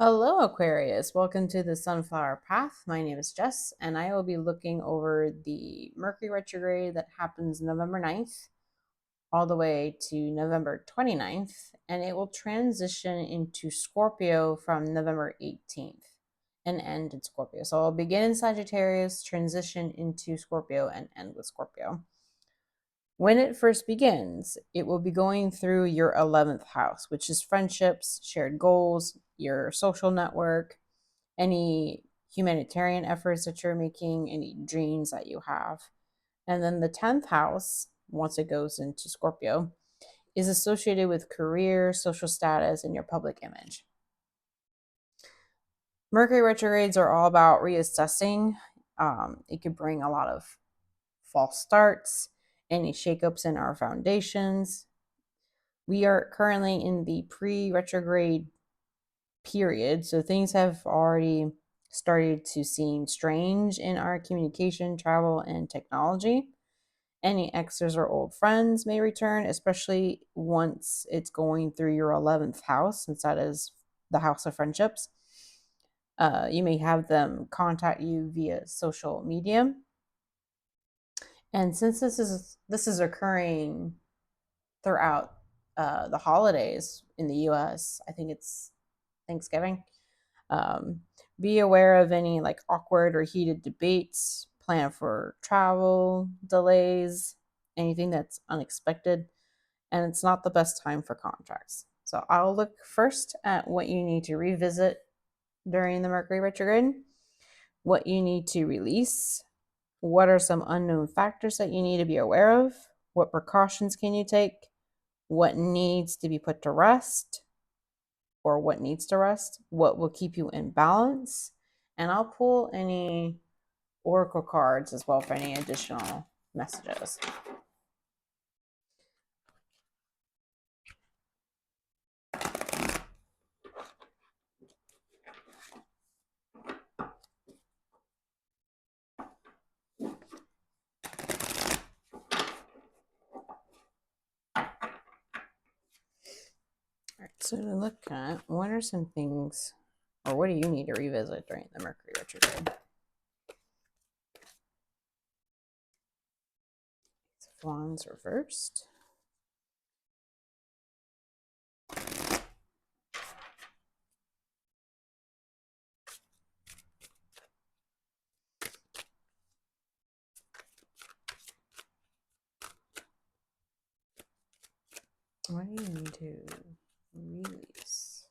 Hello, Aquarius. Welcome to the Sunflower Path. My name is Jess, and I will be looking over the Mercury Retrograde that happens November 9th all the way to November 29th, and it will transition into Scorpio from November 18th and end in Scorpio. So I'll begin in Sagittarius, transition into Scorpio, and end with Scorpio. When it first begins, it will be going through your 11th house, which is friendships, shared goals, your social network, any humanitarian efforts that you're making, any dreams that you have. And then the 10th house, once it goes into Scorpio, is associated with career, social status, and your public image. Mercury retrogrades are all about reassessing. It could bring a lot of false starts, any shakeups in our foundations. We are currently in the pre-retrograde period, so things have already started to seem strange in our communication, travel, and technology. Any exes or old friends may return, especially once it's going through your 11th house, since that is the house of friendships. You may have them contact you via social media. And since this is occurring throughout the holidays in the US, I think it's Thanksgiving. Um, be aware of any like awkward or heated debates, plan for travel delays, anything that's unexpected, and it's not the best time for contracts. So I'll look first at what you need to revisit during the Mercury retrograde, what you need to release, what are some unknown factors that you need to be aware of, what precautions can you take, what needs to be put to rest, or what needs to rest, what will keep you in balance, and I'll pull any oracle cards as well for any additional messages. All right, so to look at what are some things, or what do you need to revisit during the Mercury retrograde? Wands reversed. What do you need to release?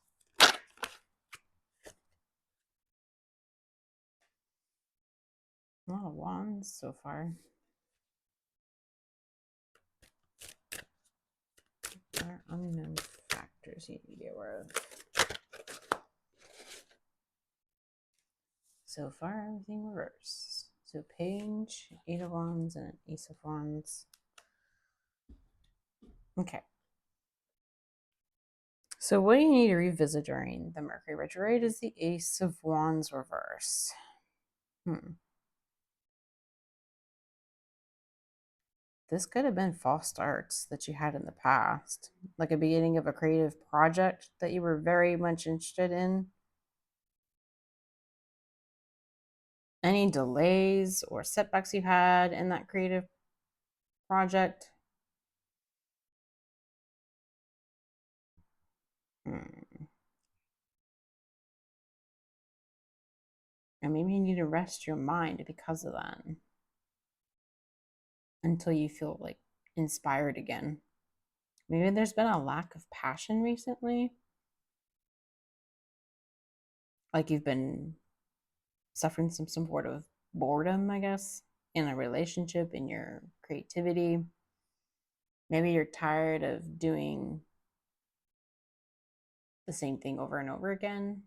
A lot of wands so far. What are unknown factors you need to be aware of? So far, everything reversed. So Page, Eight of Wands, and Ace of Wands. Okay. So what you need to revisit during the Mercury retrograde is the Ace of Wands reverse. This could have been false starts that you had in the past, like a beginning of a creative project that you were very much interested in. Any delays or setbacks you had in that creative project. And maybe you need to rest your mind because of that until you feel like inspired again. Maybe there's been a lack of passion recently. Like you've been suffering some sort of boredom, I guess, in a relationship, in your creativity. Maybe you're tired of doing the same thing over and over again.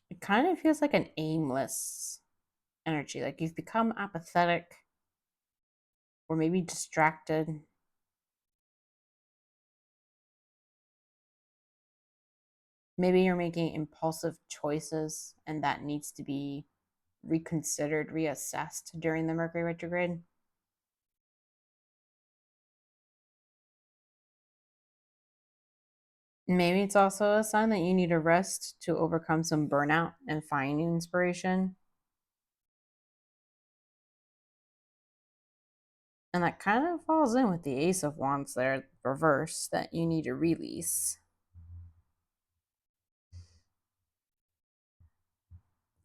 It kind of feels like an aimless energy, like you've become apathetic or maybe distracted. Maybe you're making impulsive choices and that needs to be reconsidered, reassessed during the Mercury retrograde. Maybe it's also a sign that you need a rest to overcome some burnout and find new inspiration. And that kind of falls in with the Ace of Wands there, reverse, that you need to release.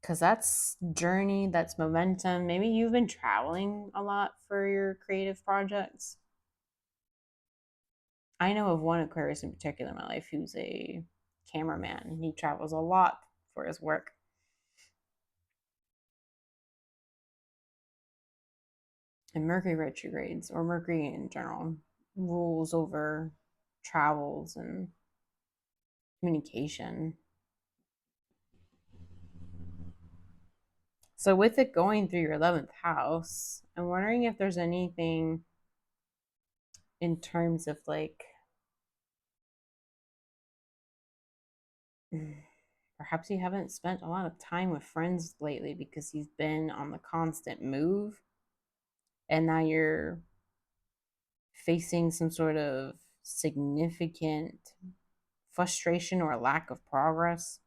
Because that's journey, that's momentum. Maybe you've been traveling a lot for your creative projects. I know of one Aquarius in particular in my life who's a cameraman. He travels a lot for his work. And Mercury retrogrades, or Mercury in general, rules over travels and communication. So, with it going through your 11th house, I'm wondering if there's anything in terms of like perhaps you haven't spent a lot of time with friends lately because you've been on the constant move and now you're facing some sort of significant frustration or lack of progress.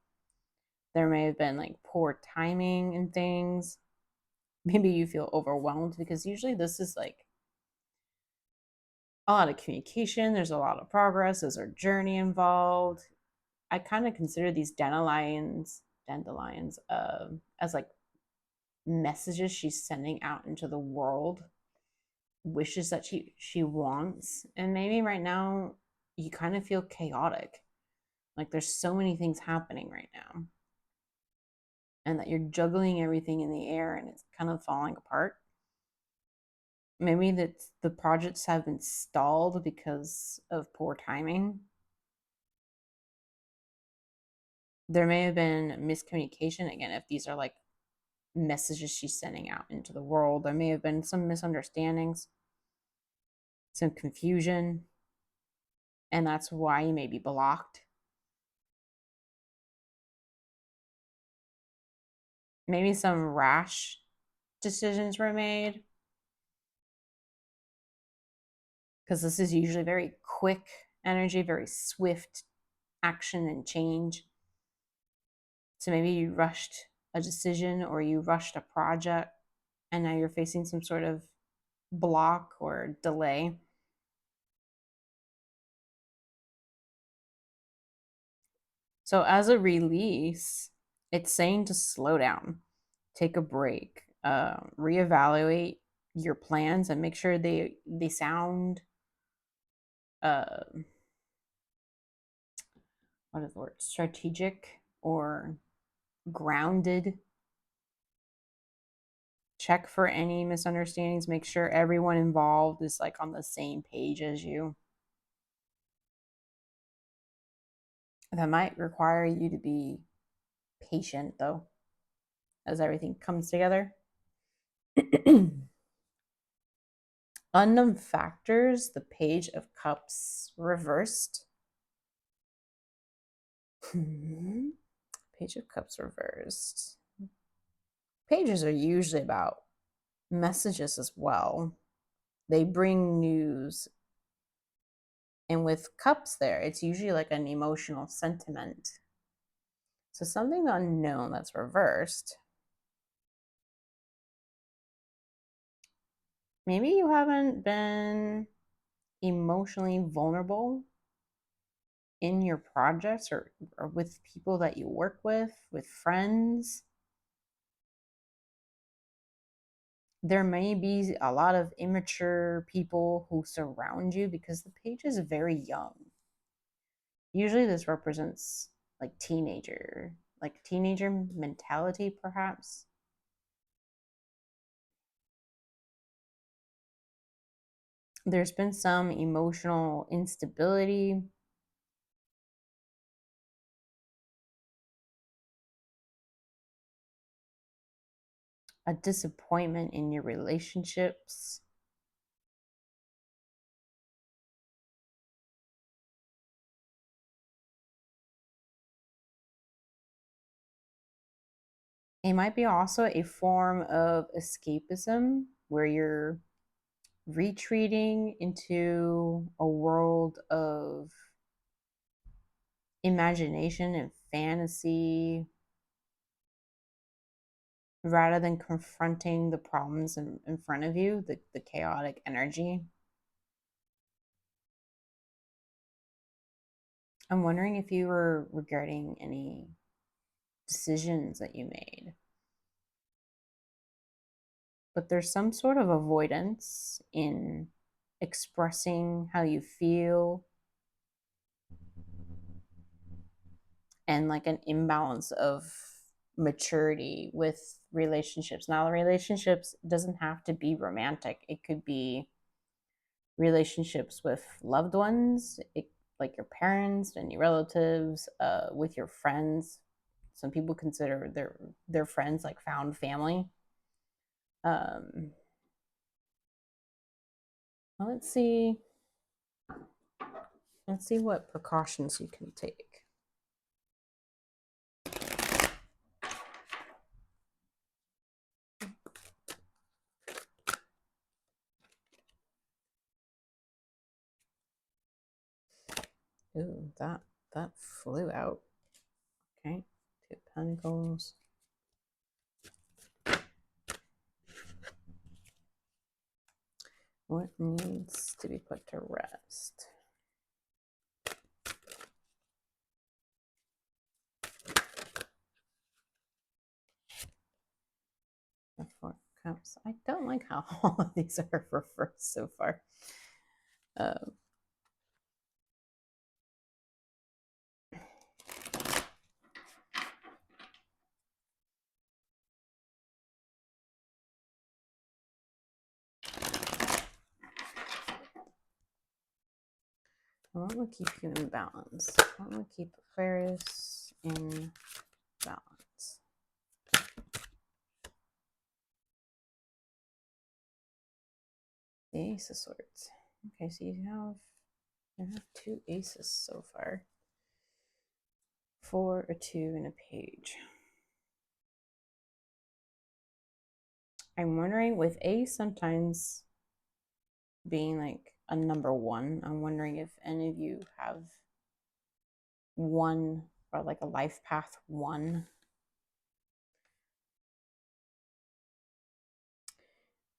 There may have been like poor timing and things. Maybe you feel overwhelmed because usually this is like a lot of communication, there's a lot of progress, there's a journey involved. I kind of consider these dandelions as like messages she's sending out into the world, wishes that she wants. And maybe right now you kind of feel chaotic. Like there's so many things happening right now. And that you're juggling everything in the air and it's kind of falling apart. Maybe that the projects have been stalled because of poor timing. There may have been miscommunication again if these are like messages she's sending out into the world. There may have been some misunderstandings, some confusion, and that's why you may be blocked. Maybe some rash decisions were made because this is usually very quick energy, very swift action and change. So maybe you rushed a decision or you rushed a project and now you're facing some sort of block or delay. So, as a release, it's saying to slow down, take a break, reevaluate your plans, and make sure they sound uh, what is the word, strategic or grounded. Check for any misunderstandings. Make sure everyone involved is like on the same page as you. That might require you to be patient though, as everything comes together. Unknown factors, the Page of Cups reversed. Page of Cups reversed. Pages are usually about messages as well. They bring news. And with cups there, it's usually like an emotional sentiment. So something unknown that's reversed. Maybe you haven't been emotionally vulnerable in your projects or with people that you work with friends. There may be a lot of immature people who surround you because the page is very young. Usually, this represents like teenager mentality, perhaps. There's been some emotional instability, a disappointment in your relationships. It might be also a form of escapism where you're retreating into a world of imagination and fantasy rather than confronting the problems in front of you, the chaotic energy. I'm wondering if you were regretting any decisions that you made. But there's some sort of avoidance in expressing how you feel and like an imbalance of maturity with relationships. Now, the relationships doesn't have to be romantic. It could be relationships with loved ones, like your parents and your relatives, with your friends. Some people consider their friends like found family. Um, well, let's see. Let's see what precautions you can take. Ooh, that flew out. Okay, 2 of Pentacles. What needs to be put to rest? The 4 of Cups. I don't like how all of these are reversed so far. Um, What will keep you in balance? What will keep Aquarius in balance? The Ace of Swords. Okay, so you have 2 aces so far. 4, a 2, and a page. I'm wondering with Ace sometimes being like a number 1, I'm wondering if any of you have 1 or like a life path 1.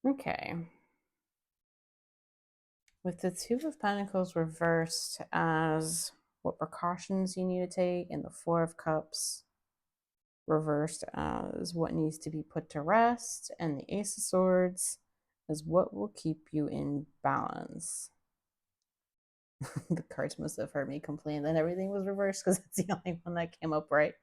Okay. With the 2 of Pentacles reversed as what precautions you need to take, and the 4 of Cups reversed as what needs to be put to rest, and the Ace of Swords as what will keep you in balance. The cards must have heard me complain that everything was reversed because that's the only one that came up right.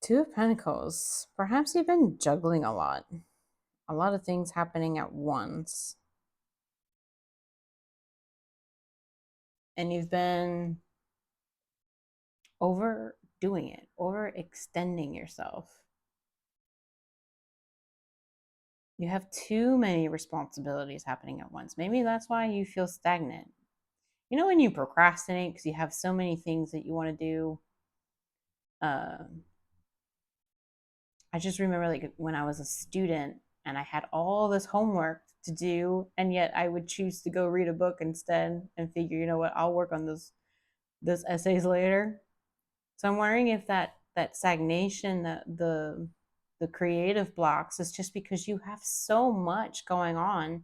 Two of Pentacles. Perhaps you've been juggling a lot of things happening at once. And you've been overdoing it, overextending yourself. You have too many responsibilities happening at once. Maybe that's why you feel stagnant. You know, when you procrastinate because you have so many things that you want to do. I just remember like when I was a student and I had all this homework to do, and yet I would choose to go read a book instead and figure, you know what, I'll work on those essays later. So I'm wondering if that stagnation, the creative blocks is just because you have so much going on,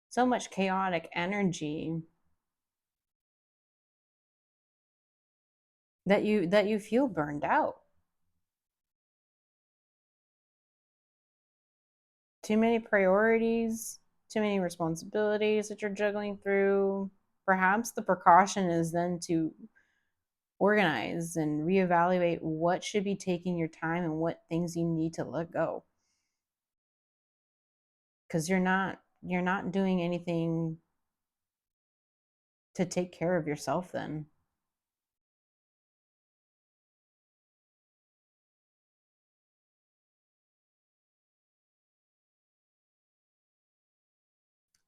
so much chaotic energy that you feel burned out. Too many priorities, too many responsibilities that you're juggling through. Perhaps the precaution is then to organize and reevaluate what should be taking your time and what things you need to let go. Because you're not doing anything to take care of yourself then.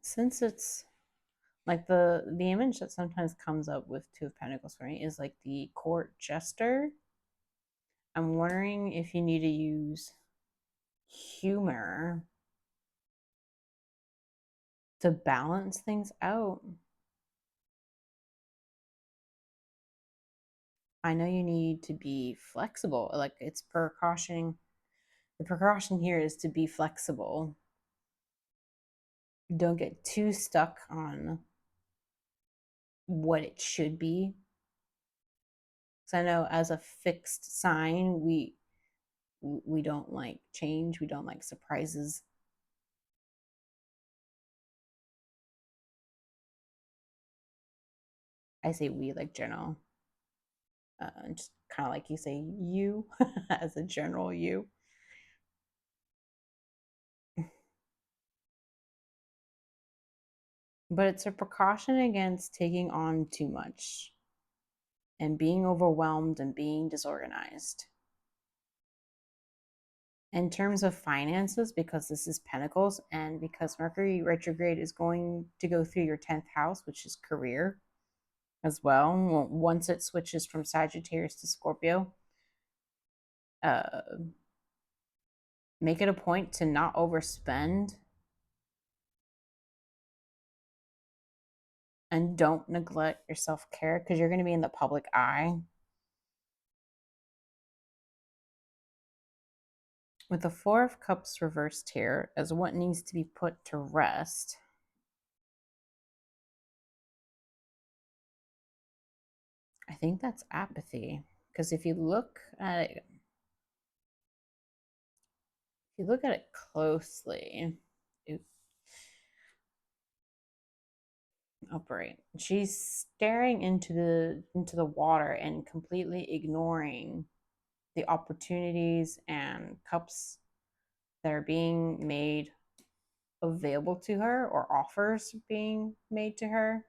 Since it's like the image that sometimes comes up with 2 of Pentacles for me is like the court jester. I'm wondering if you need to use humor to balance things out. I know you need to be flexible. Like it's precaution. The precaution here is to be flexible. Don't get too stuck on what it should be. So I know as a fixed sign, we don't like change. We don't like surprises. I say we like general. Just kind of like you say you as a general you. But it's a precaution against taking on too much and being overwhelmed and being disorganized. In terms of finances, because this is Pentacles and because Mercury retrograde is going to go through your 10th house, which is career as well, once it switches from Sagittarius to Scorpio, uh, make it a point to not overspend and don't neglect your self-care because you're going to be in the public eye. With the Four of Cups reversed here as what needs to be put to rest, I think that's apathy. Because if you look at it closely, upright, she's staring into the water and completely ignoring the opportunities and cups that are being made available to her or offers being made to her.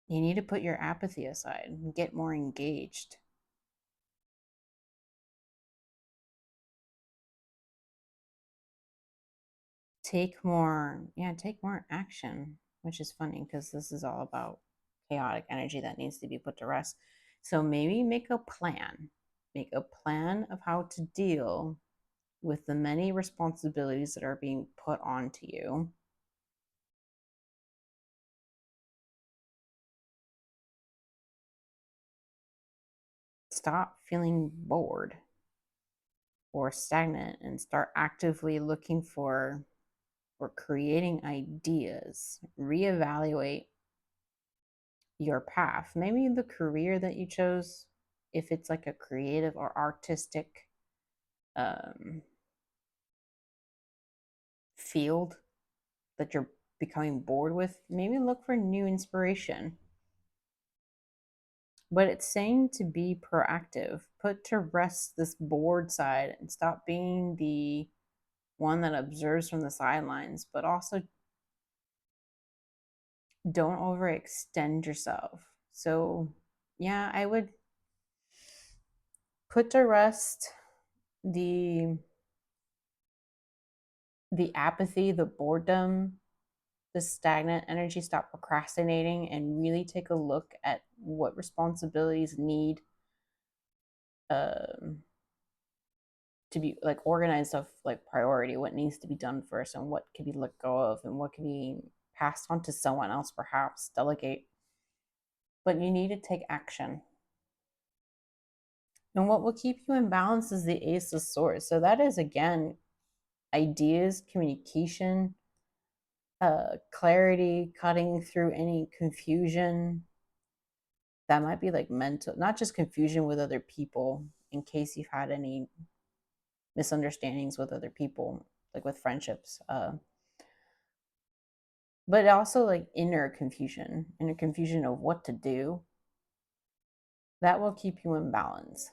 You need to put your apathy aside and get more engaged. Take more action, which is funny because this is all about chaotic energy that needs to be put to rest. So maybe make a plan of how to deal with the many responsibilities that are being put onto you. Stop feeling bored or stagnant and start actively looking for or creating ideas. Reevaluate your path. Maybe the career that you chose, if it's like a creative or artistic field that you're becoming bored with, maybe look for new inspiration. But it's saying to be proactive, put to rest this bored side and stop being the one that observes from the sidelines, but also don't overextend yourself. So, yeah, I would put to rest the apathy, the boredom, the stagnant energy. Stop procrastinating and really take a look at what responsibilities need um, to be like organized of like priority, what needs to be done first and what can be let go of and what can be passed on to someone else, perhaps delegate. But you need to take action. And what will keep you in balance is the Ace of Swords. So that is again ideas, communication, clarity, cutting through any confusion that might be like mental, not just confusion with other people, in case you've had any misunderstandings with other people, like with friendships, but also like inner confusion of what to do. That will keep you in balance.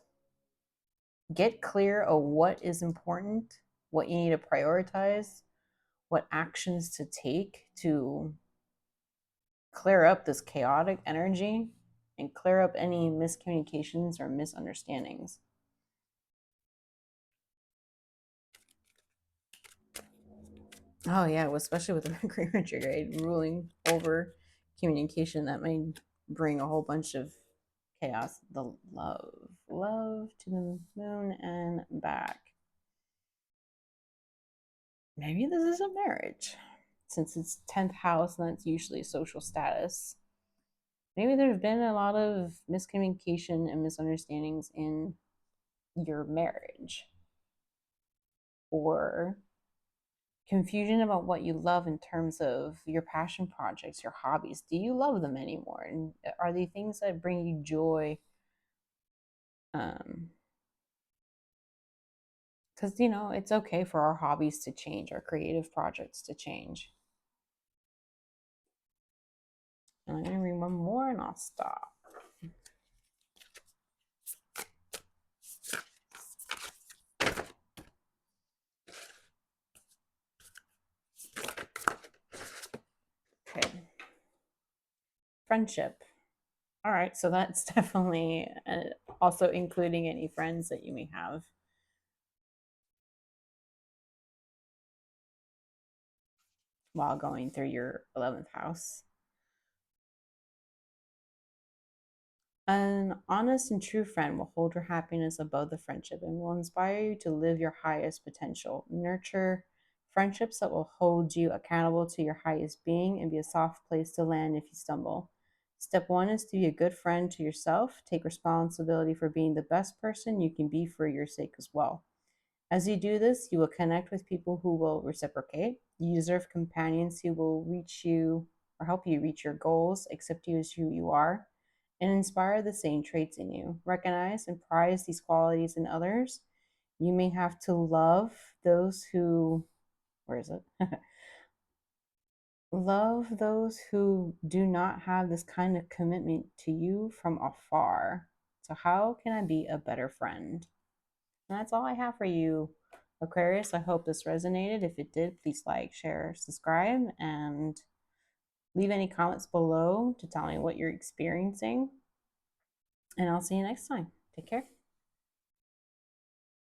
Get clear of what is important, what you need to prioritize, what actions to take to clear up this chaotic energy and clear up any miscommunications or misunderstandings. Oh yeah, well, especially with the Mercury retrograde ruling over communication, that may bring a whole bunch of chaos, the love to the moon and back. Maybe this is a marriage since it's 10th house and that's usually social status. Maybe there's been a lot of miscommunication and misunderstandings in your marriage, or confusion about what you love in terms of your passion projects, your hobbies. Do you love them anymore? And are they things that bring you joy? Because, it's okay for our hobbies to change, our creative projects to change. And I'm going to read one more and I'll stop. Okay. Friendship. All right. So that's definitely also including any friends that you may have. While going through your 11th house. An honest and true friend will hold your happiness above the friendship and will inspire you to live your highest potential. Nurture friendships that will hold you accountable to your highest being and be a soft place to land if you stumble. Step one is to be a good friend to yourself. Take responsibility for being the best person you can be for your sake as well. As you do this, you will connect with people who will reciprocate. You deserve companions who will reach you or help you reach your goals, accept you as who you are, and inspire the same traits in you. Recognize and prize these qualities in others. You may have to love those who, where is it? Love those who do not have this kind of commitment to you from afar. So, how can I be a better friend? And that's all I have for you, Aquarius. I hope this resonated. If it did, please like, share, subscribe, and leave any comments below to tell me what you're experiencing. And I'll see you next time. Take care.